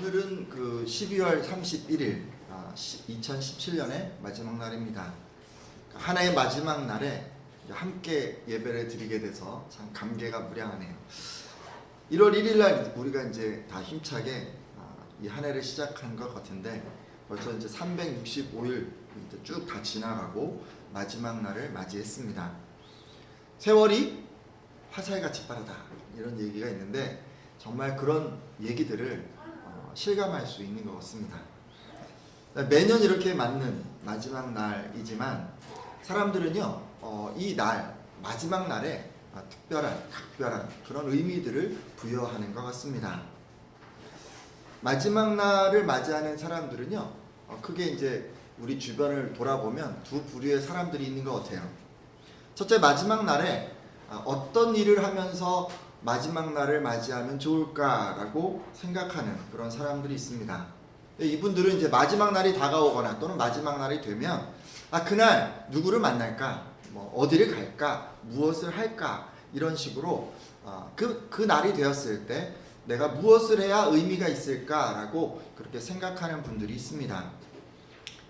오늘은 그 12월 31일 2017년의 마지막 날입니다. 한 해의 마지막 날에 함께 예배를 드리게 돼서 참 감개가 무량하네요. 1월 1일 날 우리가 이제 다 힘차게 이 한 해를 시작한 것 같은데 벌써 이제 365일 쭉 다 지나가고 마지막 날을 맞이했습니다. 세월이 화살같이 빠르다 이런 얘기가 있는데 정말 그런 얘기들을 실감할 수 있는 것 같습니다. 매년 이렇게 맞는 마지막 날이지만 사람들은요 이 날 마지막 날에 특별한 각별한 그런 의미들을 부여하는 것 같습니다. 마지막 날을 맞이하는 사람들은요 크게 이제 우리 주변을 돌아보면 두 부류의 사람들이 있는 것 같아요. 첫째, 마지막 날에 어떤 일을 하면서 마지막 날을 맞이하면 좋을까라고 생각하는 그런 사람들이 있습니다. 이분들은 이제 마지막 날이 다가오거나 또는 마지막 날이 되면 그날 누구를 만날까, 어디를 갈까, 무엇을 할까 이런 식으로 그 날이 되었을 때 내가 무엇을 해야 의미가 있을까라고 그렇게 생각하는 분들이 있습니다.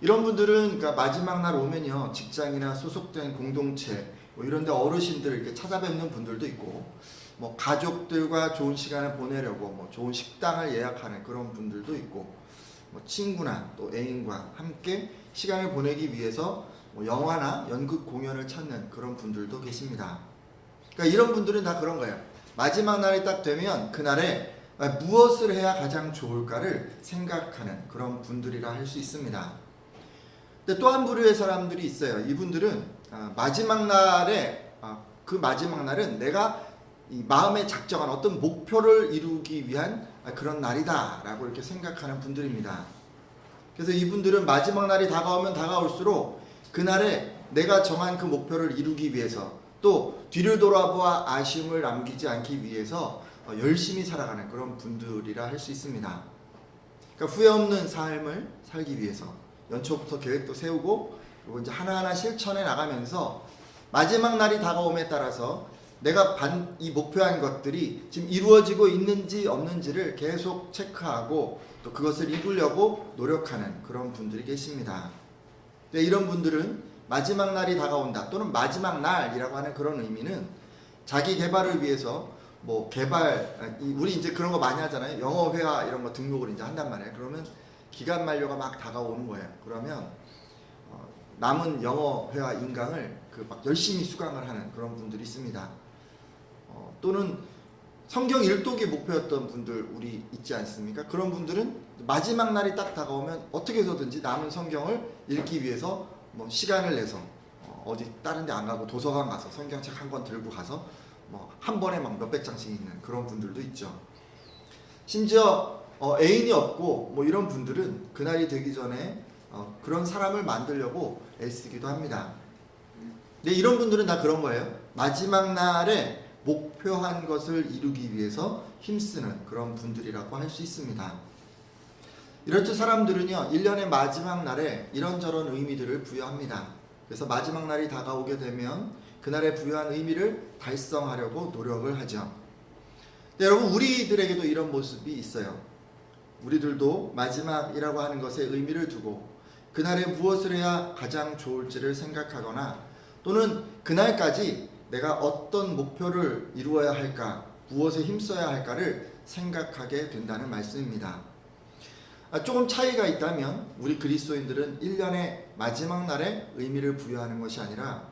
이런 분들은 그러니까 마지막 날 오면요 직장이나 소속된 공동체 이런 데 어르신들 이렇게 찾아뵙는 분들도 있고 가족들과 좋은 시간을 보내려고 좋은 식당을 예약하는 그런 분들도 있고 친구나 또 애인과 함께 시간을 보내기 위해서 영화나 연극 공연을 찾는 그런 분들도 계십니다. 그러니까 이런 분들은 다 그런 거예요. 마지막 날이 딱 되면 그날에 무엇을 해야 가장 좋을까를 생각하는 그런 분들이라 할 수 있습니다. 근데 또 한 부류의 사람들이 있어요. 이분들은 마지막 날에 그 마지막 날은 내가 이 마음에 작정한 어떤 목표를 이루기 위한 그런 날이다 라고 이렇게 생각하는 분들입니다. 그래서 이분들은 마지막 날이 다가오면 다가올수록 그날에 내가 정한 그 목표를 이루기 위해서 또 뒤를 돌아보아 아쉬움을 남기지 않기 위해서 열심히 살아가는 그런 분들이라 할 수 있습니다. 그러니까 후회 없는 삶을 살기 위해서 연초부터 계획도 세우고 그리고 이제 하나하나 실천해 나가면서 마지막 날이 다가옴에 따라서 내가 이 목표한 것들이 지금 이루어지고 있는지 없는지를 계속 체크하고 또 그것을 이루려고 노력하는 그런 분들이 계십니다. 이런 분들은 마지막 날이 다가온다 또는 마지막 날이라고 하는 그런 의미는 자기 개발을 위해서 우리 이제 그런 거 많이 하잖아요. 영어 회화 이런 거 등록을 이제 한단 말이에요. 그러면 기간 만료가 막 다가오는 거예요. 그러면 남은 영어 회화 인강을 막 열심히 수강을 하는 그런 분들이 있습니다. 또는 성경 일독이 목표였던 분들 우리 있지 않습니까? 그런 분들은 마지막 날이 딱 다가오면 어떻게 해서든지 남은 성경을 읽기 위해서 시간을 내서 어디 다른 데 안 가고 도서관 가서 성경책 한 권 들고 가서 한 번에 막 몇백 장씩 읽는 그런 분들도 있죠. 심지어 애인이 없고 이런 분들은 그날이 되기 전에 그런 사람을 만들려고 애쓰기도 합니다. 근데 이런 분들은 다 그런 거예요. 마지막 날에 목표한 것을 이루기 위해서 힘쓰는 그런 분들이라고 할 수 있습니다. 이렇듯 사람들은요 1년의 마지막 날에 이런저런 의미들을 부여합니다. 그래서 마지막 날이 다가오게 되면 그날에 부여한 의미를 달성하려고 노력을 하죠. 근데 여러분 우리들에게도 이런 모습이 있어요. 우리들도 마지막이라고 하는 것에 의미를 두고 그날에 무엇을 해야 가장 좋을지를 생각하거나 또는 그날까지 내가 어떤 목표를 이루어야 할까, 무엇에 힘써야 할까를 생각하게 된다는 말씀입니다. 조금 차이가 있다면 우리 그리스도인들은 1년의 마지막 날에 의미를 부여하는 것이 아니라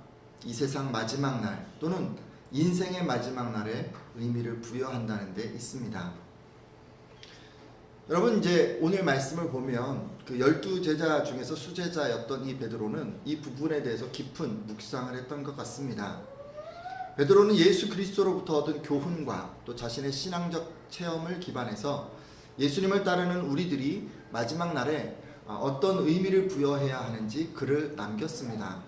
이 세상 마지막 날 또는 인생의 마지막 날에 의미를 부여한다는 데 있습니다. 여러분 이제 오늘 말씀을 보면 그 12제자 중에서 수제자였던 이 베드로는 이 부분에 대해서 깊은 묵상을 했던 것 같습니다. 베드로는 예수 그리스도로부터 얻은 교훈과 또 자신의 신앙적 체험을 기반해서 예수님을 따르는 우리들이 마지막 날에 어떤 의미를 부여해야 하는지 글을 남겼습니다.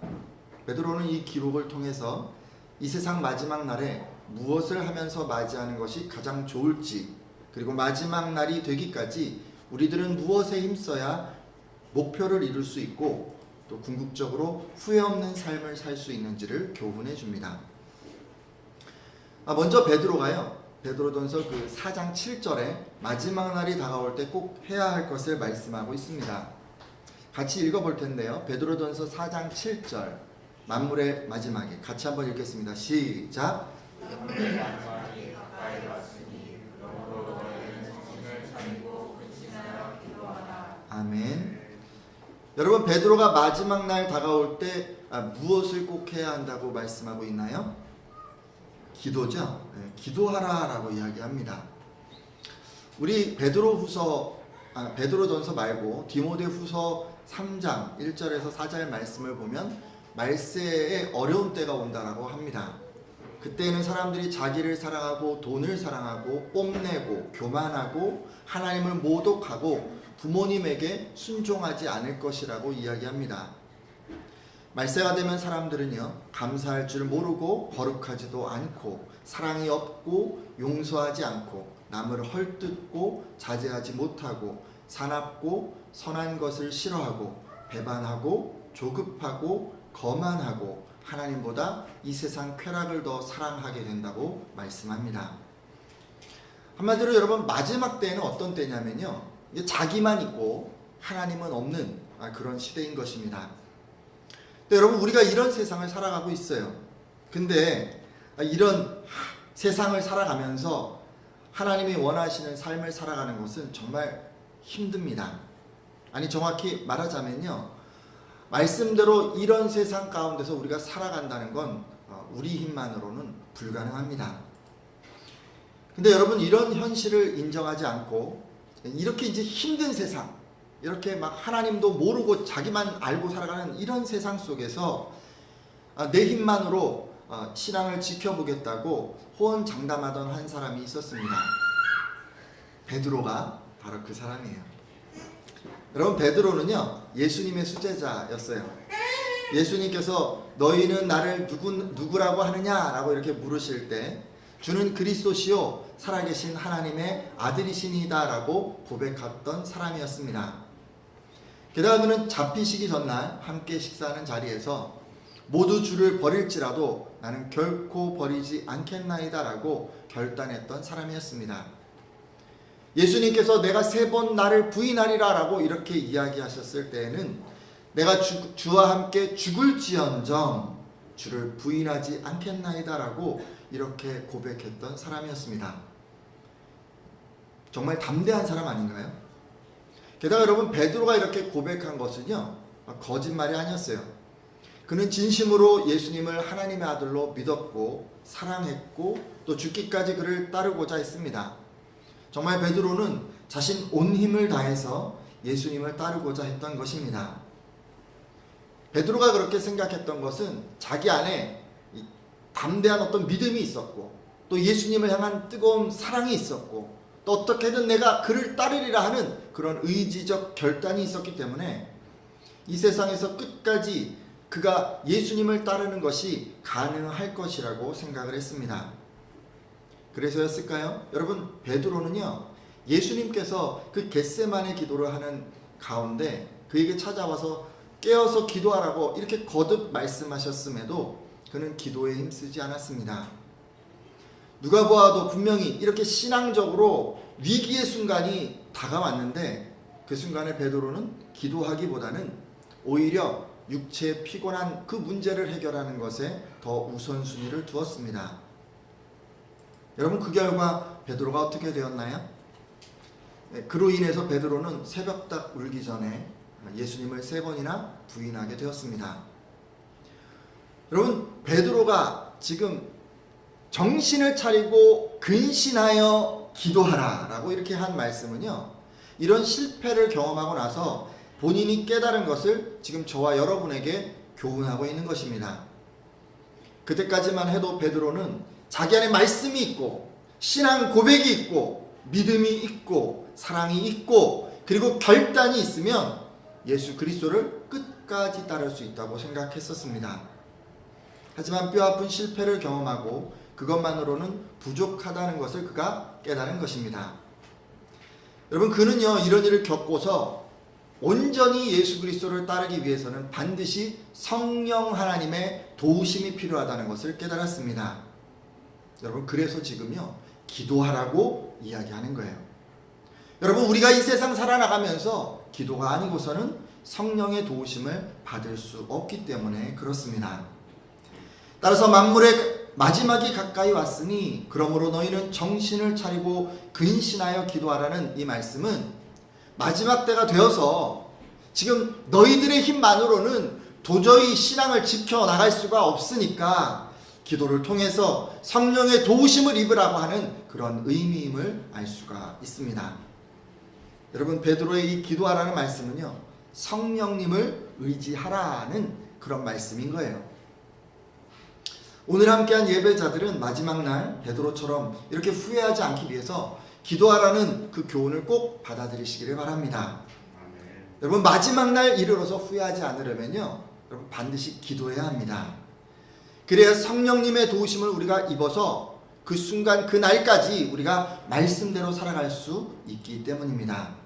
베드로는 이 기록을 통해서 이 세상 마지막 날에 무엇을 하면서 맞이하는 것이 가장 좋을지 그리고 마지막 날이 되기까지 우리들은 무엇에 힘써야 목표를 이룰 수 있고 또 궁극적으로 후회 없는 삶을 살 수 있는지를 교훈해 줍니다. 먼저 베드로가요 베드로전서 그 4장 7절에 마지막 날이 다가올 때 꼭 해야 할 것을 말씀하고 있습니다. 같이 읽어볼 텐데요. 베드로전서 4장 7절 만물의 마지막에 같이 한번 읽겠습니다. 시작. 아멘. 여러분, 베드로가 마지막 날 다가올 때 무엇을 꼭 해야 한다고 말씀하고 있나요? 기도죠. 네, 기도하라라고 이야기합니다. 우리 베드로전서 말고 디모데후서 3장 1절에서 4절 말씀을 보면 말세에 어려운 때가 온다라고 합니다. 그때는 사람들이 자기를 사랑하고 돈을 사랑하고 뽐내고 교만하고 하나님을 모독하고 부모님에게 순종하지 않을 것이라고 이야기합니다. 말세가 되면 사람들은요, 감사할 줄 모르고 거룩하지도 않고 사랑이 없고 용서하지 않고 남을 헐뜯고 자제하지 못하고 사납고 선한 것을 싫어하고 배반하고 조급하고 거만하고 하나님보다 이 세상 쾌락을 더 사랑하게 된다고 말씀합니다. 한마디로 여러분, 마지막 때는 어떤 때냐면요, 자기만 있고 하나님은 없는 그런 시대인 것입니다. 근데 여러분, 우리가 이런 세상을 살아가고 있어요. 근데 이런 세상을 살아가면서 하나님이 원하시는 삶을 살아가는 것은 정말 힘듭니다. 아니, 정확히 말하자면요, 말씀대로 이런 세상 가운데서 우리가 살아간다는 건 우리 힘만으로는 불가능합니다. 근데 여러분, 이런 현실을 인정하지 않고 이렇게 이제 힘든 세상, 이렇게 막 하나님도 모르고 자기만 알고 살아가는 이런 세상 속에서 내 힘만으로 신앙을 지켜보겠다고 호언장담하던 한 사람이 있었습니다. 베드로가 바로 그 사람이에요. 여러분, 베드로는요, 예수님의 수제자였어요. 예수님께서 너희는 나를 누구라고 하느냐라고 이렇게 물으실 때 주는 그리스도시요 살아계신 하나님의 아들이시니다라고 고백했던 사람이었습니다. 게다가 그는 잡히시기 전날 함께 식사하는 자리에서 모두 주를 버릴지라도 나는 결코 버리지 않겠나이다라고 결단했던 사람이었습니다. 예수님께서 내가 3번 나를 부인하리라 라고 이렇게 이야기하셨을 때에는 내가 주와 함께 죽을지언정 주를 부인하지 않겠나이다 라고 이렇게 고백했던 사람이었습니다. 정말 담대한 사람 아닌가요? 게다가 여러분, 베드로가 이렇게 고백한 것은요, 거짓말이 아니었어요. 그는 진심으로 예수님을 하나님의 아들로 믿었고 사랑했고 또 죽기까지 그를 따르고자 했습니다. 정말 베드로는 자신 온 힘을 다해서 예수님을 따르고자 했던 것입니다. 베드로가 그렇게 생각했던 것은 자기 안에 담대한 어떤 믿음이 있었고 또 예수님을 향한 뜨거운 사랑이 있었고 또 어떻게든 내가 그를 따르리라 하는 그런 의지적 결단이 있었기 때문에 이 세상에서 끝까지 그가 예수님을 따르는 것이 가능할 것이라고 생각을 했습니다. 그래서였을까요? 여러분, 베드로는요, 예수님께서 그 겟세마네 기도를 하는 가운데 그에게 찾아와서 깨어서 기도하라고 이렇게 거듭 말씀하셨음에도 그는 기도에 힘쓰지 않았습니다. 누가 보아도 분명히 이렇게 신앙적으로 위기의 순간이 다가왔는데 그 순간에 베드로는 기도하기보다는 오히려 육체의 피곤한 그 문제를 해결하는 것에 더 우선순위를 두었습니다. 여러분, 그 결과 베드로가 어떻게 되었나요? 그로 인해서 베드로는 새벽딱 울기 전에 예수님을 3번이나 부인하게 되었습니다. 여러분, 베드로가 지금 정신을 차리고 근신하여 기도하라 라고 이렇게 한 말씀은요, 이런 실패를 경험하고 나서 본인이 깨달은 것을 지금 저와 여러분에게 교훈하고 있는 것입니다. 그때까지만 해도 베드로는 자기 안에 말씀이 있고 신앙 고백이 있고 믿음이 있고 사랑이 있고 그리고 결단이 있으면 예수 그리스도를 끝까지 따를 수 있다고 생각했었습니다. 하지만 뼈아픈 실패를 경험하고 그것만으로는 부족하다는 것을 그가 깨달은 것입니다. 여러분, 그는요, 이런 일을 겪고서 온전히 예수 그리스도를 따르기 위해서는 반드시 성령 하나님의 도우심이 필요하다는 것을 깨달았습니다. 여러분, 그래서 지금요, 기도하라고 이야기하는 거예요. 여러분, 우리가 이 세상 살아나가면서 기도가 아니고서는 성령의 도우심을 받을 수 없기 때문에 그렇습니다. 따라서 만물의 마지막이 가까이 왔으니 그러므로 너희는 정신을 차리고 근신하여 기도하라는 이 말씀은 마지막 때가 되어서 지금 너희들의 힘만으로는 도저히 신앙을 지켜나갈 수가 없으니까 기도를 통해서 성령의 도우심을 입으라고 하는 그런 의미임을 알 수가 있습니다. 여러분, 베드로의 이 기도하라는 말씀은요, 성령님을 의지하라는 그런 말씀인 거예요. 오늘 함께한 예배자들은 마지막 날 베드로처럼 이렇게 후회하지 않기 위해서 기도하라는 그 교훈을 꼭 받아들이시기를 바랍니다. 여러분, 마지막 날 이르러서 후회하지 않으려면요, 여러분 반드시 기도해야 합니다. 그래야 성령님의 도우심을 우리가 입어서 그 순간 그 날까지 우리가 말씀대로 살아갈 수 있기 때문입니다.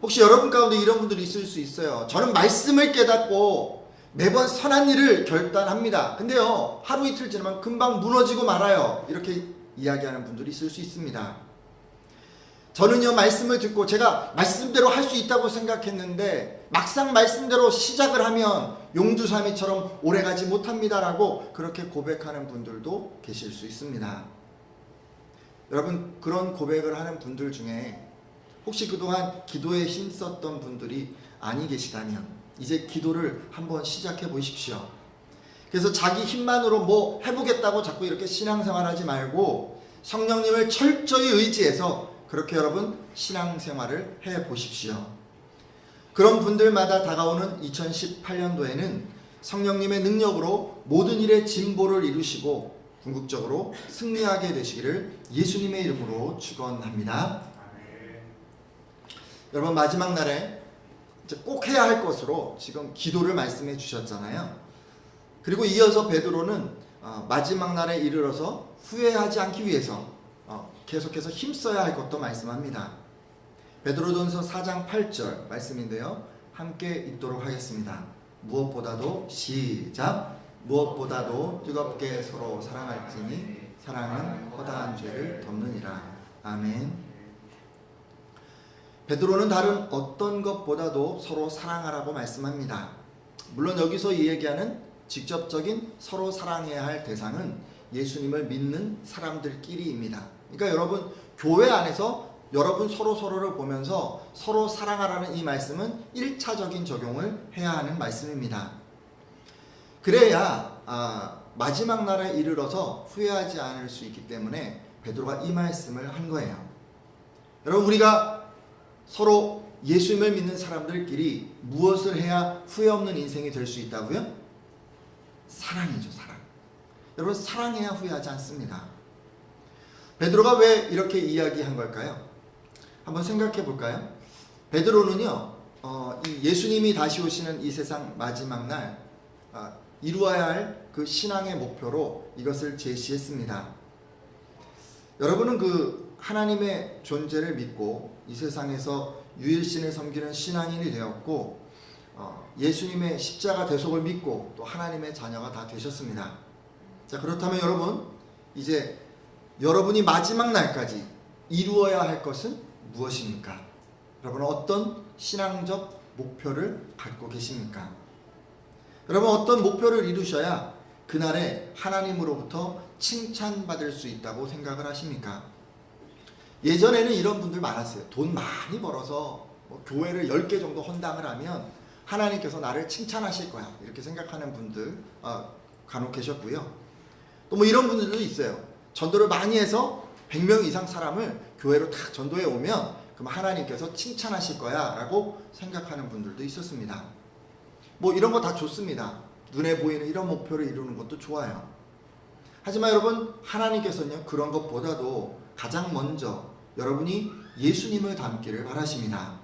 혹시 여러분 가운데 이런 분들이 있을 수 있어요. 저는 말씀을 깨닫고 매번 선한 일을 결단합니다. 근데요, 하루 이틀 지나면 금방 무너지고 말아요. 이렇게 이야기하는 분들이 있을 수 있습니다. 저는요, 말씀을 듣고 제가 말씀대로 할 수 있다고 생각했는데 막상 말씀대로 시작을 하면 용두사미처럼 오래가지 못합니다라고 그렇게 고백하는 분들도 계실 수 있습니다. 여러분, 그런 고백을 하는 분들 중에 혹시 그동안 기도에 힘썼던 분들이 아니 계시다면 이제 기도를 한번 시작해 보십시오. 그래서 자기 힘만으로 뭐 해보겠다고 자꾸 이렇게 신앙생활하지 말고 성령님을 철저히 의지해서 그렇게 여러분 신앙생활을 해 보십시오. 그런 분들마다 다가오는 2018년도에는 성령님의 능력으로 모든 일에 진보를 이루시고 궁극적으로 승리하게 되시기를 예수님의 이름으로 축원합니다. 여러분, 마지막 날에 이제 꼭 해야 할 것으로 지금 기도를 말씀해 주셨잖아요. 그리고 이어서 베드로는 마지막 날에 이르러서 후회하지 않기 위해서 계속해서 힘써야 할 것도 말씀합니다. 베드로전서 4장 8절 말씀인데요, 함께 읽도록 하겠습니다. 무엇보다도 시작. 무엇보다도 뜨겁게 서로 사랑할지니 사랑은 허다한 죄를 덮느니라. 아멘. 베드로는 다른 어떤 것보다도 서로 사랑하라고 말씀합니다. 물론 여기서 이 얘기하는 직접적인 서로 사랑해야 할 대상은 예수님을 믿는 사람들끼리입니다. 그러니까 여러분, 교회 안에서 여러분 서로를 보면서 서로 사랑하라는 이 말씀은 1차적인 적용을 해야 하는 말씀입니다. 그래야 마지막 날에 이르러서 후회하지 않을 수 있기 때문에 베드로가 이 말씀을 한 거예요. 여러분, 우리가 서로 예수님을 믿는 사람들끼리 무엇을 해야 후회 없는 인생이 될 수 있다고요? 사랑이죠, 사랑. 여러분, 사랑해야 후회하지 않습니다. 베드로가 왜 이렇게 이야기한 걸까요? 한번 생각해 볼까요? 베드로는요, 이 예수님이 다시 오시는 이 세상 마지막 날 이루어야 할 그 신앙의 목표로 이것을 제시했습니다. 여러분은 그 하나님의 존재를 믿고 이 세상에서 유일신을 섬기는 신앙인이 되었고 예수님의 십자가 대속을 믿고 또 하나님의 자녀가 다 되셨습니다. 자, 그렇다면 여러분, 이제 여러분이 마지막 날까지 이루어야 할 것은 무엇입니까? 여러분은 어떤 신앙적 목표를 갖고 계십니까? 여러분, 어떤 목표를 이루셔야 그날에 하나님으로부터 칭찬받을 수 있다고 생각을 하십니까? 예전에는 이런 분들 많았어요. 돈 많이 벌어서 교회를 10개 정도 헌당을 하면 하나님께서 나를 칭찬하실 거야, 이렇게 생각하는 분들 간혹 계셨고요. 또 뭐 이런 분들도 있어요. 전도를 많이 해서 100명 이상 사람을 교회로 탁 전도해 오면 그럼 하나님께서 칭찬하실 거야 라고 생각하는 분들도 있었습니다. 뭐 이런 거 다 좋습니다. 눈에 보이는 이런 목표를 이루는 것도 좋아요. 하지만 여러분, 하나님께서는요, 그런 것보다도 가장 먼저 여러분이 예수님을 닮기를 바라십니다.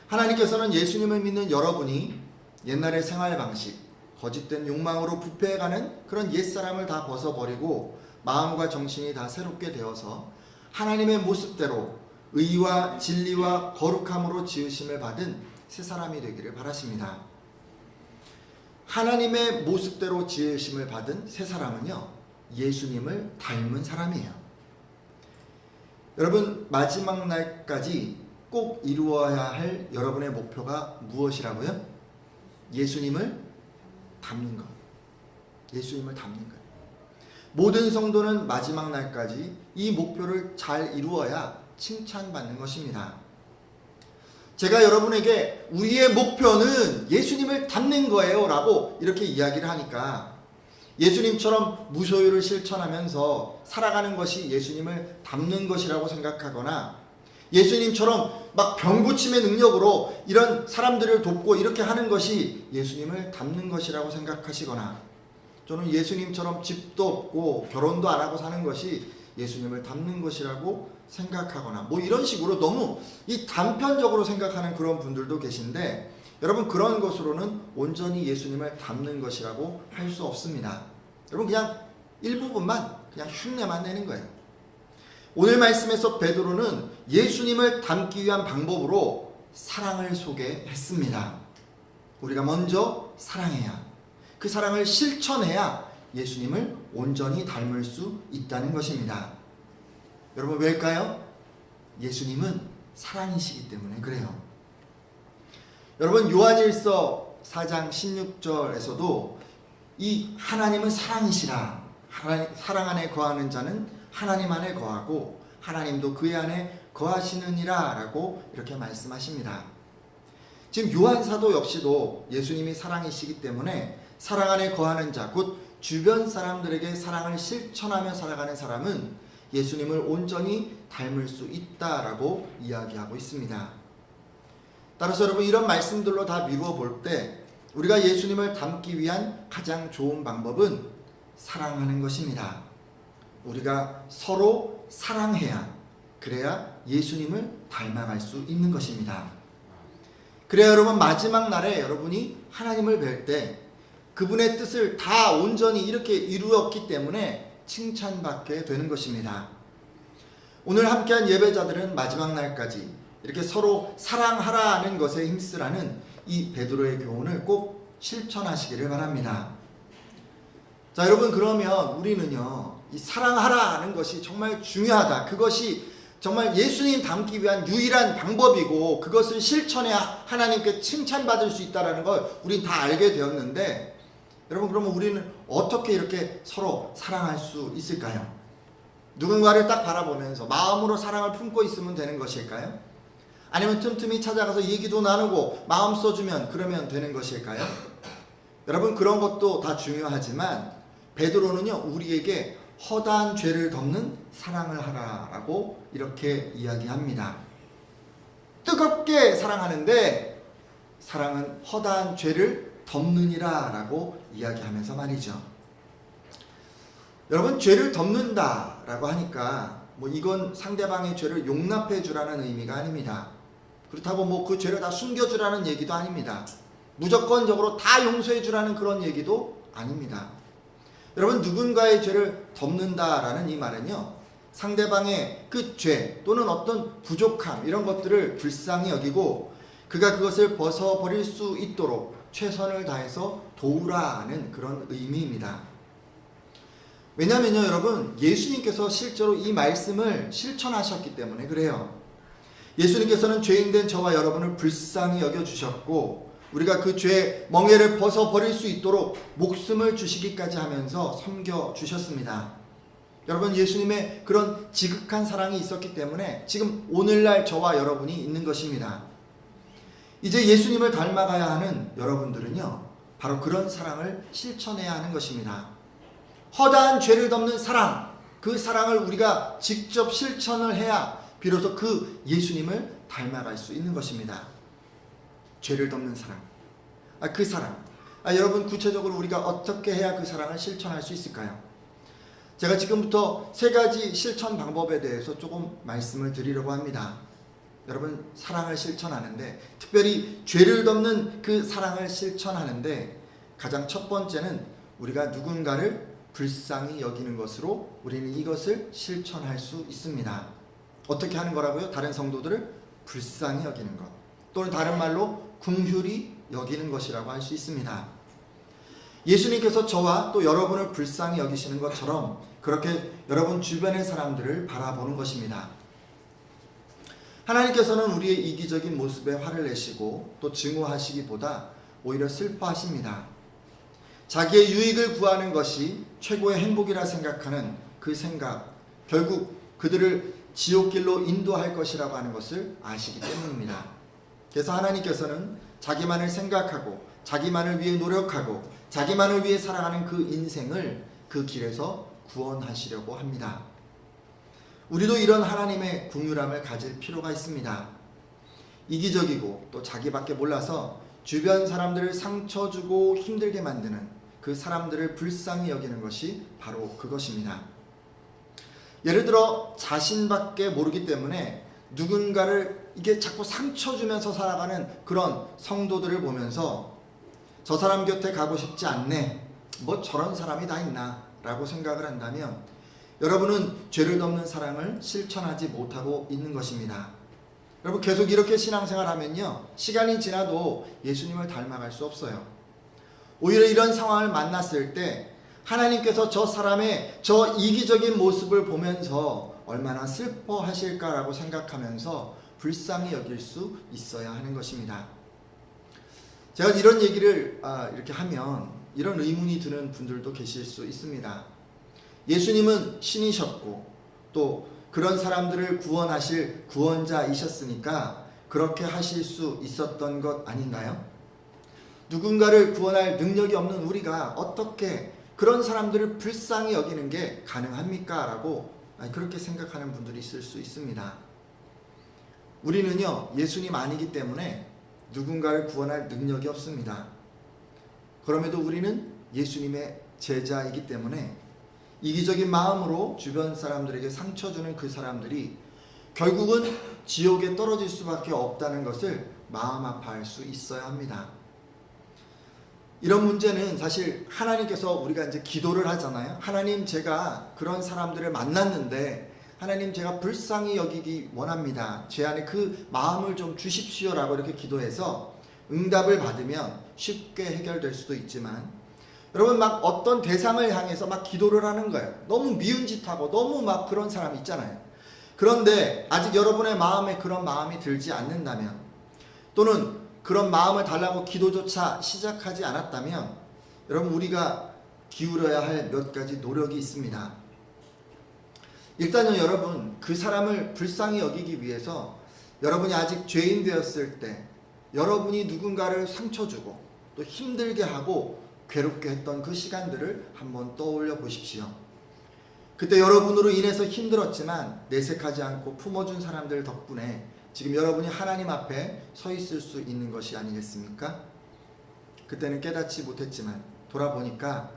하나님께서는 예수님을 믿는 여러분이 옛날의 생활 방식, 거짓된 욕망으로 부패해가는 그런 옛사람을 다 벗어버리고 마음과 정신이 다 새롭게 되어서 하나님의 모습대로 의와 진리와 거룩함으로 지으심을 받은 새 사람이 되기를 바라십니다. 하나님의 모습대로 지으심을 받은 새 사람은요, 예수님을 닮은 사람이에요. 여러분, 마지막 날까지 꼭 이루어야 할 여러분의 목표가 무엇이라고요? 예수님을 닮는 것. 예수님을 닮는 것. 모든 성도는 마지막 날까지 이 목표를 잘 이루어야 칭찬받는 것입니다. 제가 여러분에게 우리의 목표는 예수님을 닮는 거예요 라고 이렇게 이야기를 하니까 예수님처럼 무소유를 실천하면서 살아가는 것이 예수님을 닮는 것이라고 생각하거나 예수님처럼 막 병고침의 능력으로 이런 사람들을 돕고 이렇게 하는 것이 예수님을 닮는 것이라고 생각하시거나 저는 예수님처럼 집도 없고 결혼도 안 하고 사는 것이 예수님을 닮는 것이라고 생각하거나 뭐 이런 식으로 너무 이 단편적으로 생각하는 그런 분들도 계신데 여러분, 그런 것으로는 온전히 예수님을 닮는 것이라고 할 수 없습니다. 여러분, 그냥 일부분만 그냥 흉내만 내는 거예요. 오늘 말씀에서 베드로는 예수님을 닮기 위한 방법으로 사랑을 소개했습니다. 우리가 먼저 사랑해야, 그 사랑을 실천해야 예수님을 온전히 닮을 수 있다는 것입니다. 여러분, 왜일까요? 예수님은 사랑이시기 때문에 그래요. 여러분, 요한일서 4장 16절에서도 이 하나님은 사랑이시라, 사랑 안에 거하는 자는 하나님 안에 거하고 하나님도 그의 안에 거하시느니라 라고 이렇게 말씀하십니다. 지금 요한사도 역시도 예수님이 사랑이시기 때문에 사랑 안에 거하는 자, 곧 주변 사람들에게 사랑을 실천하며 살아가는 사람은 예수님을 온전히 닮을 수 있다라고 이야기하고 있습니다. 따라서 여러분, 이런 말씀들로 다 미루어 볼 때 우리가 예수님을 닮기 위한 가장 좋은 방법은 사랑하는 것입니다. 우리가 서로 사랑해야, 그래야 예수님을 닮아갈 수 있는 것입니다. 그래야 여러분, 마지막 날에 여러분이 하나님을 뵐 때 그분의 뜻을 다 온전히 이렇게 이루었기 때문에 칭찬받게 되는 것입니다. 오늘 함께한 예배자들은 마지막 날까지 이렇게 서로 사랑하라는 것에 힘쓰라는 이 베드로의 교훈을 꼭 실천하시기를 바랍니다. 자, 여러분, 그러면 우리는요, 이 사랑하라는 것이 정말 중요하다, 그것이 정말 예수님 닮기 위한 유일한 방법이고 그것을 실천해야 하나님께 칭찬받을 수 있다는 걸 우린 다 알게 되었는데, 여러분, 그러면 우리는 어떻게 이렇게 서로 사랑할 수 있을까요? 누군가를 딱 바라보면서 마음으로 사랑을 품고 있으면 되는 것일까요? 아니면 틈틈이 찾아가서 얘기도 나누고 마음 써주면 그러면 되는 것일까요? 여러분, 그런 것도 다 중요하지만 베드로는요, 우리에게 허다한 죄를 덮는 사랑을 하라라고 이렇게 이야기합니다. 뜨겁게 사랑하는데 사랑은 허다한 죄를 덮느니라 라고 이야기하면서 말이죠. 여러분, 죄를 덮는다라고 하니까 뭐 이건 상대방의 죄를 용납해 주라는 의미가 아닙니다. 그렇다고 뭐 그 죄를 다 숨겨주라는 얘기도 아닙니다. 무조건적으로 다 용서해 주라는 그런 얘기도 아닙니다. 여러분, 누군가의 죄를 덮는다라는 이 말은요, 상대방의 그 죄 또는 어떤 부족함 이런 것들을 불쌍히 여기고 그가 그것을 벗어버릴 수 있도록 최선을 다해서 도우라는 그런 의미입니다. 왜냐면요, 여러분, 예수님께서 실제로 이 말씀을 실천하셨기 때문에 그래요. 예수님께서는 죄인된 저와 여러분을 불쌍히 여겨주셨고 우리가 그 죄의 멍에를 벗어버릴 수 있도록 목숨을 주시기까지 하면서 섬겨주셨습니다. 여러분, 예수님의 그런 지극한 사랑이 있었기 때문에 지금 오늘날 저와 여러분이 있는 것입니다. 이제 예수님을 닮아가야 하는 여러분들은요, 바로 그런 사랑을 실천해야 하는 것입니다. 허다한 죄를 덮는 사랑, 그 사랑을 우리가 직접 실천을 해야 비로소 그 예수님을 닮아갈 수 있는 것입니다. 죄를 덮는 사랑, 그 사랑, 여러분, 구체적으로 우리가 어떻게 해야 그 사랑을 실천할 수 있을까요? 제가 지금부터 3가지 실천 방법에 대해서 조금 말씀을 드리려고 합니다. 여러분, 사랑을 실천하는데, 특별히 죄를 덮는 그 사랑을 실천하는데 가장 첫 번째는 우리가 누군가를 불쌍히 여기는 것으로 우리는 이것을 실천할 수 있습니다. 어떻게 하는 거라고요? 다른 성도들을 불쌍히 여기는 것, 또는 다른 말로 긍휼히 여기는 것이라고 할 수 있습니다. 예수님께서 저와 또 여러분을 불쌍히 여기시는 것처럼 그렇게 여러분 주변의 사람들을 바라보는 것입니다. 하나님께서는 우리의 이기적인 모습에 화를 내시고 또 증오하시기보다 오히려 슬퍼하십니다. 자기의 유익을 구하는 것이 최고의 행복이라 생각하는 그 생각, 결국 그들을 지옥길로 인도할 것이라고 하는 것을 아시기 때문입니다. 그래서 하나님께서는 자기만을 생각하고 자기만을 위해 노력하고 자기만을 위해 살아가는 그 인생을 그 길에서 구원하시려고 합니다. 우리도 이런 하나님의 긍휼함을 가질 필요가 있습니다. 이기적이고 또 자기밖에 몰라서 주변 사람들을 상처 주고 힘들게 만드는 그 사람들을 불쌍히 여기는 것이 바로 그것입니다. 예를 들어 자신밖에 모르기 때문에 누군가를 이게 자꾸 상처 주면서 살아가는 그런 성도들을 보면서 저 사람 곁에 가고 싶지 않네, 뭐 저런 사람이 다 있나 라고 생각을 한다면 여러분은 죄를 덮는 사랑을 실천하지 못하고 있는 것입니다. 여러분, 계속 이렇게 신앙생활 하면요, 시간이 지나도 예수님을 닮아갈 수 없어요. 오히려 이런 상황을 만났을 때 하나님께서 저 사람의 저 이기적인 모습을 보면서 얼마나 슬퍼하실까라고 생각하면서 불쌍히 여길 수 있어야 하는 것입니다. 제가 이런 얘기를 이렇게 하면 이런 의문이 드는 분들도 계실 수 있습니다. 예수님은 신이셨고 또 그런 사람들을 구원하실 구원자이셨으니까 그렇게 하실 수 있었던 것 아닌가요? 누군가를 구원할 능력이 없는 우리가 어떻게 그런 사람들을 불쌍히 여기는 게 가능합니까? 라고 그렇게 생각하는 분들이 있을 수 있습니다. 우리는요, 예수님 아니기 때문에 누군가를 구원할 능력이 없습니다. 그럼에도 우리는 예수님의 제자이기 때문에 이기적인 마음으로 주변 사람들에게 상처 주는 그 사람들이 결국은 지옥에 떨어질 수밖에 없다는 것을 마음 아파할 수 있어야 합니다. 이런 문제는 사실 하나님께서 우리가 이제 기도를 하잖아요. 하나님, 제가 그런 사람들을 만났는데 하나님, 제가 불쌍히 여기기 원합니다. 제 안에 그 마음을 좀 주십시오라고 이렇게 기도해서 응답을 받으면 쉽게 해결될 수도 있지만, 여러분, 막 어떤 대상을 향해서 막 기도를 하는 거예요. 너무 미운 짓하고 너무 막 그런 사람이 있잖아요. 그런데 아직 여러분의 마음에 그런 마음이 들지 않는다면, 또는 그런 마음을 달라고 기도조차 시작하지 않았다면, 여러분, 우리가 기울여야 할 몇 가지 노력이 있습니다. 일단은 여러분, 그 사람을 불쌍히 여기기 위해서 여러분이 아직 죄인 되었을 때 여러분이 누군가를 상처 주고 또 힘들게 하고 괴롭게 했던 그 시간들을 한번 떠올려 보십시오. 그때 여러분으로 인해서 힘들었지만 내색하지 않고 품어준 사람들 덕분에 지금 여러분이 하나님 앞에 서 있을 수 있는 것이 아니겠습니까? 그때는 깨닫지 못했지만 돌아보니까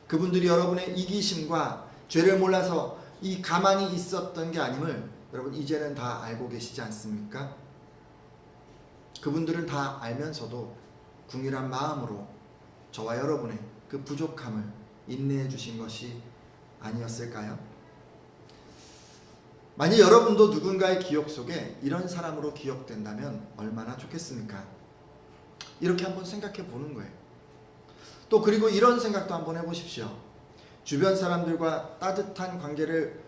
그분들이 여러분의 이기심과 죄를 몰라서 이 가만히 있었던 게 아님을 여러분 이제는 다 알고 계시지 않습니까? 그분들은 다 알면서도 궁휼한 마음으로 저와 여러분의 그 부족함을 인내해 주신 것이 아니었을까요? 만약 여러분도 누군가의 기억 속에 이런 사람으로 기억된다면 얼마나 좋겠습니까? 이렇게 한번 생각해 보는 거예요. 또 그리고 이런 생각도 한번 해보십시오. 주변 사람들과 따뜻한 관계를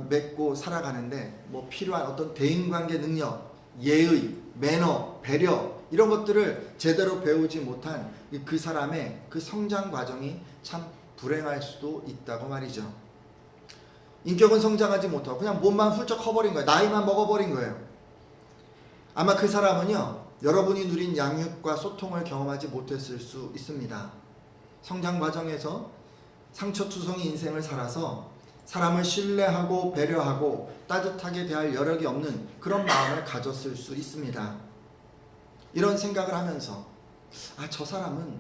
맺고 살아가는데 뭐 필요한 어떤 대인관계 능력, 예의, 매너, 배려 이런 것들을 제대로 배우지 못한 그 사람의 그 성장 과정이 참 불행할 수도 있다고 말이죠. 인격은 성장하지 못하고 그냥 몸만 훌쩍 커버린 거예요. 나이만 먹어버린 거예요. 아마 그 사람은요, 여러분이 누린 양육과 소통을 경험하지 못했을 수 있습니다. 성장 과정에서 상처투성이 인생을 살아서 사람을 신뢰하고 배려하고 따뜻하게 대할 여력이 없는 그런 마음을 가졌을 수 있습니다. 이런 생각을 하면서 저 사람은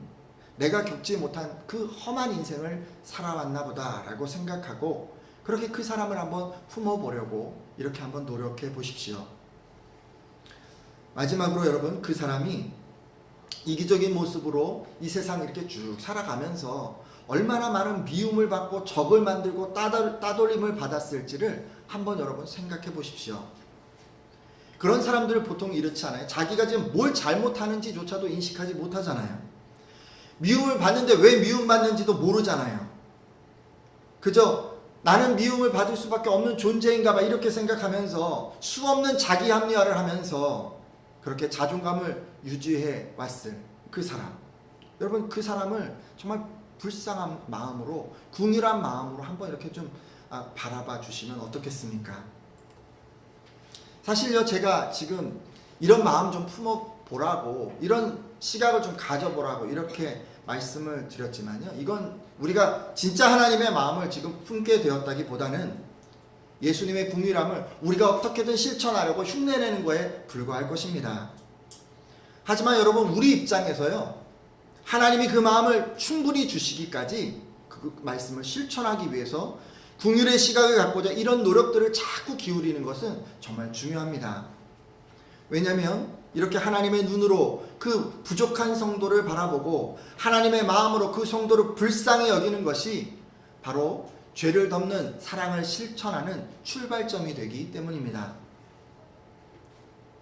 내가 겪지 못한 그 험한 인생을 살아왔나 보다 라고 생각하고 그렇게 그 사람을 한번 품어보려고 이렇게 한번 노력해 보십시오. 마지막으로 여러분, 그 사람이 이기적인 모습으로 이 세상 이렇게 쭉 살아가면서 얼마나 많은 미움을 받고 적을 만들고 따돌림을 받았을지를 한번 여러분 생각해 보십시오. 그런 사람들을 보통 이렇지 않아요? 자기가 지금 뭘 잘못하는지조차도 인식하지 못하잖아요. 미움을 받는데 왜 미움받는지도 모르잖아요. 그저 나는 미움을 받을 수밖에 없는 존재인가 봐 이렇게 생각하면서 수없는 자기 합리화를 하면서 그렇게 자존감을 유지해 왔을 그 사람, 여러분 그 사람을 정말 불쌍한 마음으로, 궁휼한 마음으로 한번 이렇게 좀 바라봐 주시면 어떻겠습니까? 사실요, 제가 지금 이런 마음 좀 품어보라고, 이런 시각을 좀 가져보라고 이렇게 말씀을 드렸지만요, 이건 우리가 진짜 하나님의 마음을 지금 품게 되었다기보다는 예수님의 궁휼함을 우리가 어떻게든 실천하려고 흉내내는 거에 불과할 것입니다. 하지만 여러분, 우리 입장에서요, 하나님이 그 마음을 충분히 주시기까지 그 말씀을 실천하기 위해서 궁휼의 시각을 갖고자 이런 노력들을 자꾸 기울이는 것은 정말 중요합니다. 왜냐하면 이렇게 하나님의 눈으로 그 부족한 성도를 바라보고 하나님의 마음으로 그 성도를 불쌍히 여기는 것이 바로 죄를 덮는 사랑을 실천하는 출발점이 되기 때문입니다.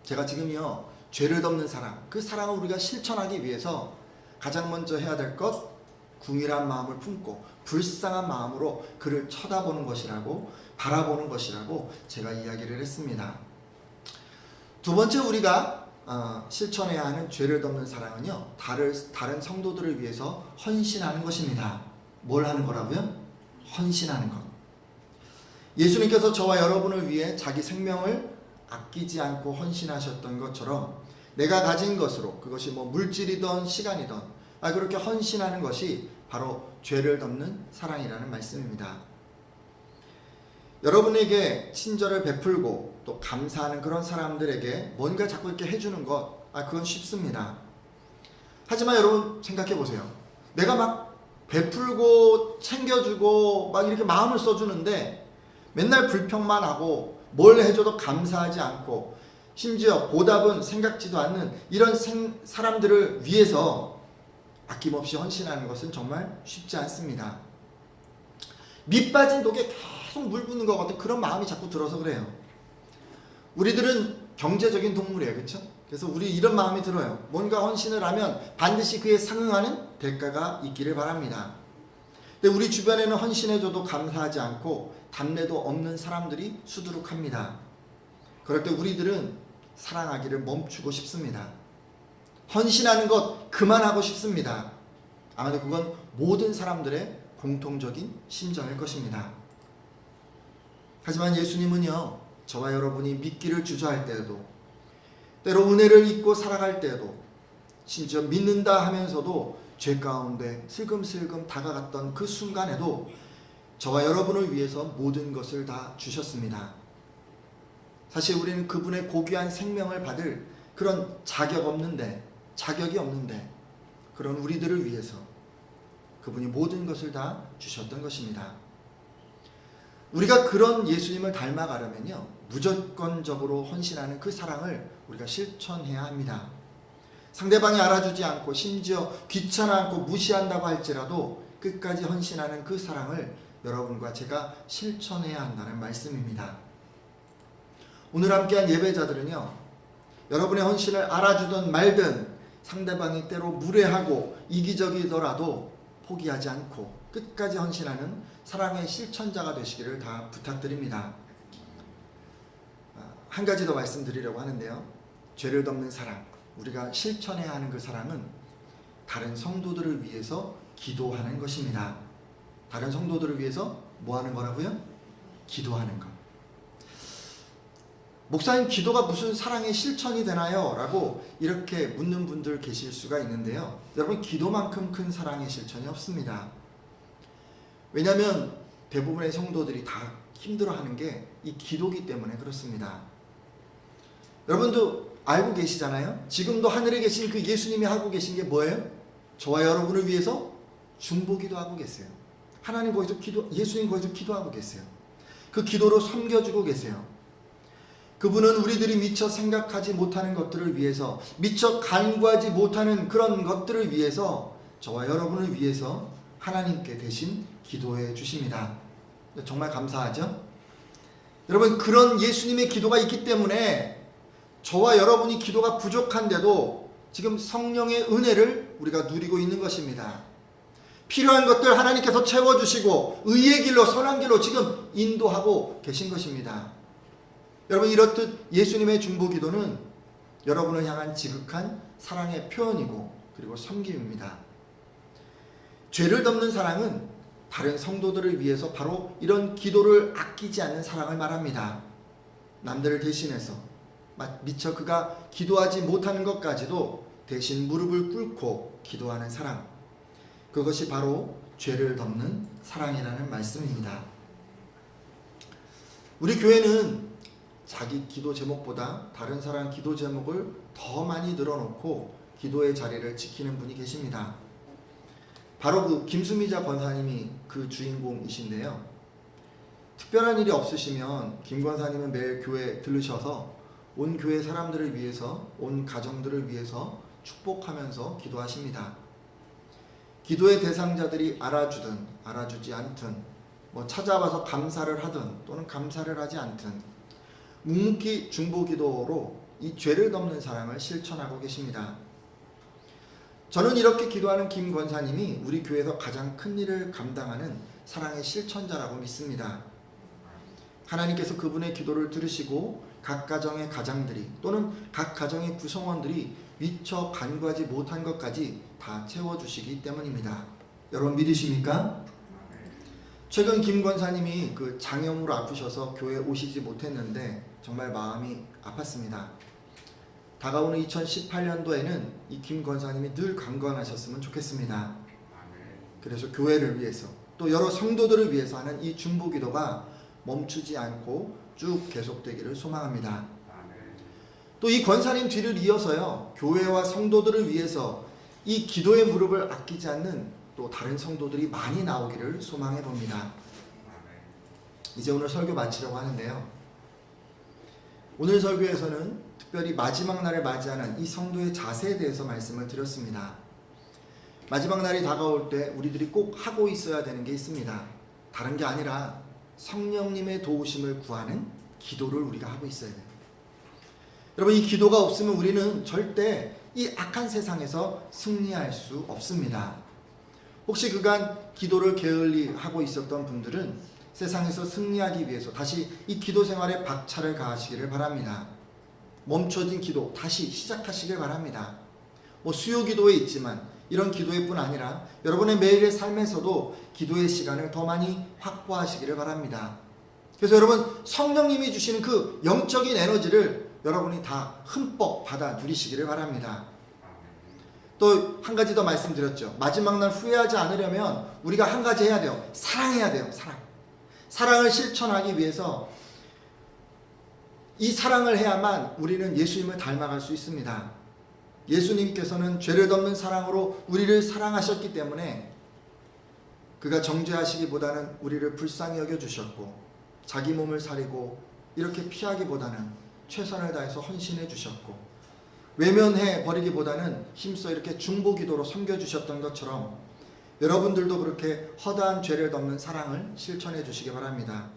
제가 지금요, 죄를 덮는 사랑, 그 사랑을 우리가 실천하기 위해서 가장 먼저 해야 될 것, 궁휼한 마음을 품고 불쌍한 마음으로 그를 쳐다보는 것이라고, 바라보는 것이라고 제가 이야기를 했습니다. 두 번째 우리가 실천해야 하는 죄를 덮는 사랑은요, 다른 성도들을 위해서 헌신하는 것입니다. 뭘 하는 거라고요? 헌신하는 것. 예수님께서 저와 여러분을 위해 자기 생명을 아끼지 않고 헌신하셨던 것처럼 내가 가진 것으로, 그것이 뭐 물질이든 시간이든 그렇게 헌신하는 것이 바로 죄를 덮는 사랑이라는 말씀입니다. 여러분에게 친절을 베풀고 또 감사하는 그런 사람들에게 뭔가 자꾸 이렇게 해주는 것, 그건 쉽습니다. 하지만 여러분 생각해 보세요. 내가 막 베풀고 챙겨주고 막 이렇게 마음을 써주는데 맨날 불평만 하고 뭘 해줘도 감사하지 않고 심지어 보답은 생각지도 않는 이런 사람들을 위해서 아낌없이 헌신하는 것은 정말 쉽지 않습니다. 밑 빠진 독에 계속 물 붓는 것 같은 그런 마음이 자꾸 들어서 그래요. 우리들은 경제적인 동물이에요. 그렇죠? 그래서 우리 이런 마음이 들어요. 뭔가 헌신을 하면 반드시 그에 상응하는 대가가 있기를 바랍니다. 근데 우리 주변에는 헌신해줘도 감사하지 않고 답례도 없는 사람들이 수두룩합니다. 그럴 때 우리들은 사랑하기를 멈추고 싶습니다. 헌신하는 것 그만하고 싶습니다. 아마도 그건 모든 사람들의 공통적인 심정일 것입니다. 하지만 예수님은요, 저와 여러분이 믿기를 주저할 때에도, 때로 은혜를 잊고 살아갈 때에도, 심지어 믿는다 하면서도 죄 가운데 슬금슬금 다가갔던 그 순간에도 저와 여러분을 위해서 모든 것을 다 주셨습니다. 사실 우리는 그분의 고귀한 생명을 받을 그런 자격이 없는데 그런 우리들을 위해서 그분이 모든 것을 다 주셨던 것입니다. 우리가 그런 예수님을 닮아가려면요, 무조건적으로 헌신하는 그 사랑을 우리가 실천해야 합니다. 상대방이 알아주지 않고 심지어 귀찮아 않고 무시한다고 할지라도 끝까지 헌신하는 그 사랑을 여러분과 제가 실천해야 한다는 말씀입니다. 오늘 함께한 예배자들은요, 여러분의 헌신을 알아주든 말든 상대방이 때로 무례하고 이기적이더라도 포기하지 않고 끝까지 헌신하는 사랑의 실천자가 되시기를 다 부탁드립니다. 한 가지 더 말씀드리려고 하는데요, 죄를 덮는 사랑, 우리가 실천해야 하는 그 사랑은 다른 성도들을 위해서 기도하는 것입니다. 다른 성도들을 위해서 뭐 하는 거라고요? 기도하는 것. 목사님, 기도가 무슨 사랑의 실천이 되나요? 라고 이렇게 묻는 분들 계실 수가 있는데요, 여러분, 기도만큼 큰 사랑의 실천이 없습니다. 왜냐하면 대부분의 성도들이 다 힘들어하는 게 이 기도기 때문에 그렇습니다. 여러분도 알고 계시잖아요. 지금도 하늘에 계신 그 예수님이 하고 계신 게 뭐예요? 저와 여러분을 위해서 중보기도 하고 계세요. 하나님 거기서 예수님 거기서 기도하고 계세요. 그 기도로 섬겨주고 계세요. 그분은 우리들이 미처 생각하지 못하는 것들을 위해서, 미처 간구하지 못하는 그런 것들을 위해서, 저와 여러분을 위해서 하나님께 대신 기도해 주십니다. 정말 감사하죠? 여러분, 그런 예수님의 기도가 있기 때문에 저와 여러분이 기도가 부족한데도 지금 성령의 은혜를 우리가 누리고 있는 것입니다. 필요한 것들 하나님께서 채워주시고 의의 길로 선한 길로 지금 인도하고 계신 것입니다. 여러분, 이렇듯 예수님의 중보기도는 여러분을 향한 지극한 사랑의 표현이고 그리고 섬김입니다. 죄를 덮는 사랑은 다른 성도들을 위해서 바로 이런 기도를 아끼지 않는 사랑을 말합니다. 남들을 대신해서 미처 그가 기도하지 못하는 것까지도 대신 무릎을 꿇고 기도하는 사랑, 그것이 바로 죄를 덮는 사랑이라는 말씀입니다. 우리 교회는 자기 기도 제목보다 다른 사람 기도 제목을 더 많이 늘어놓고 기도의 자리를 지키는 분이 계십니다. 바로 그 김수미자 권사님이 그 주인공이신데요. 특별한 일이 없으시면 김 권사님은 매일 교회에 들르셔서 온 교회 사람들을 위해서, 온 가정들을 위해서 축복하면서 기도하십니다. 기도의 대상자들이 알아주든 알아주지 않든, 찾아와서 감사를 하든 또는 감사를 하지 않든 묵묵히 중보기도로 이 죄를 덮는 사랑을 실천하고 계십니다. 저는 이렇게 기도하는 김 권사님이 우리 교회에서 가장 큰 일을 감당하는 사랑의 실천자라고 믿습니다. 하나님께서 그분의 기도를 들으시고 각 가정의 가장들이 또는 각 가정의 구성원들이 미처 간구하지 못한 것까지 다 채워주시기 때문입니다. 여러분 믿으십니까? 최근 김 권사님이 그 장염으로 아프셔서 교회에 오시지 못했는데 정말 마음이 아팠습니다. 다가오는 2018년도에는 이 김 권사님이 늘 강건하셨으면 좋겠습니다. 그래서 교회를 위해서 또 여러 성도들을 위해서 하는 이 중보기도가 멈추지 않고 쭉 계속되기를 소망합니다. 또 이 권사님 뒤를 이어서요, 교회와 성도들을 위해서 이 기도의 무릎을 아끼지 않는 또 다른 성도들이 많이 나오기를 소망해 봅니다. 이제 오늘 설교 마치려고 하는데요. 오늘 설교에서는 특별히 마지막 날을 맞이하는 이 성도의 자세에 대해서 말씀을 드렸습니다. 마지막 날이 다가올 때 우리들이 꼭 하고 있어야 되는 게 있습니다. 다른 게 아니라 성령님의 도우심을 구하는 기도를 우리가 하고 있어야 돼요. 여러분, 이 기도가 없으면 우리는 절대 이 악한 세상에서 승리할 수 없습니다. 혹시 그간 기도를 게을리 하고 있었던 분들은 세상에서 승리하기 위해서 다시 이 기도 생활에 박차를 가하시기를 바랍니다. 멈춰진 기도 다시 시작하시길 바랍니다. 수요 기도에 있지만 이런 기도일 뿐 아니라 여러분의 매일의 삶에서도 기도의 시간을 더 많이 확보하시기를 바랍니다. 그래서 여러분, 성령님이 주시는 그 영적인 에너지를 여러분이 다 흠뻑 받아 누리시기를 바랍니다. 또 한 가지 더 말씀드렸죠. 마지막 날 후회하지 않으려면 우리가 한 가지 해야 돼요. 사랑해야 돼요. 사랑을 실천하기 위해서 이 사랑을 해야만 우리는 예수님을 닮아갈 수 있습니다. 예수님께서는 죄를 덮는 사랑으로 우리를 사랑하셨기 때문에 그가 정죄하시기보다는 우리를 불쌍히 여겨주셨고, 자기 몸을 사리고 이렇게 피하기보다는 최선을 다해서 헌신해 주셨고, 외면해 버리기보다는 힘써 이렇게 중보기도로 섬겨주셨던 것처럼 여러분들도 그렇게 허다한 죄를 덮는 사랑을 실천해 주시기 바랍니다.